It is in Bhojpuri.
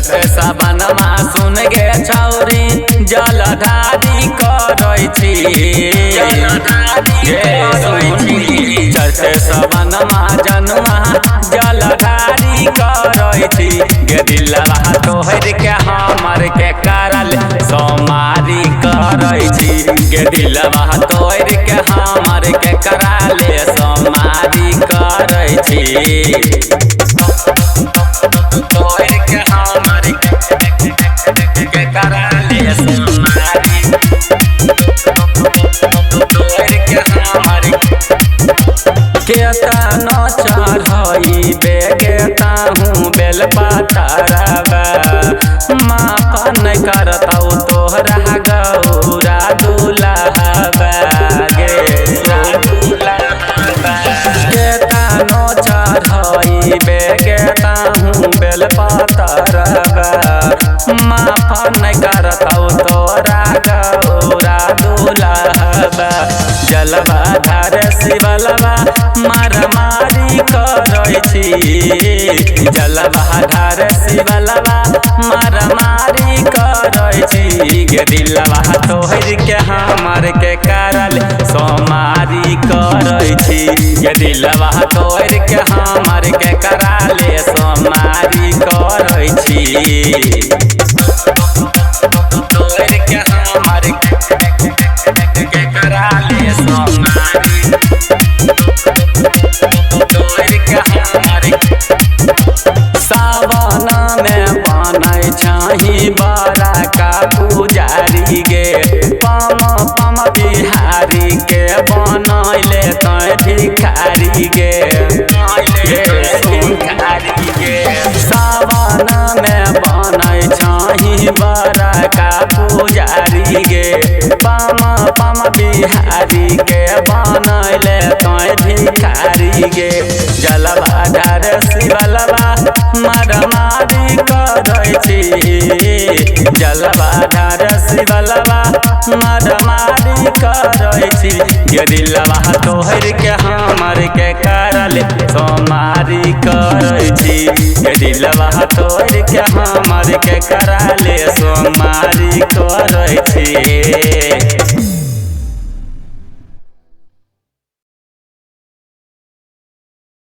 चढ़ते सावनमा सुन गे छौरी जलधारी करै छी चढ़ते सावनमा जनुआ जलधारी करै छी गे दिलवा तोहर के हमर के करल सोमारी करै छी गे दिलवा तोहर के हमर के कराले सोमारी करै छी तोहर के हमर के कराले सोमारी तोहर के हमर केतना चढ़ई बेगेता हूँ बेल पातरबा मापन करतौ तोहरा गौरा दुल्हबा गे केतना चढ़ई बेगेता हूँ बेल पातरबा मापन करतौ तोहरा गौरा दुल्हबा जलवा धार शिवलवा मारमारी करै छी जलवा धार शिवलवा मारमारी करै छी गे दिलवा तोहर के हमर के करल सोमारी करै छी गे दिलवा तोहर के हमर के कराले सोमारी करै छी तोहर के हमर के कराले सोमारी सावन में बनै छही बड़ा का पुजारी गे पम पम बिहारी के बनैले तै भिखारी गे सावन में बनै छही बड़ा का पुजारी गे पम पम बिहारी के बनैले तै भिखारी गे जलवा धार शिवलवा मारमारी करै छी जलवा धार शिवलवा मारमारी करै छी गे दिलवा तोहर के हमर के करल सोमारी करै छी गे दिलवा तोहर के हमर के कराले सोमारी करै छी।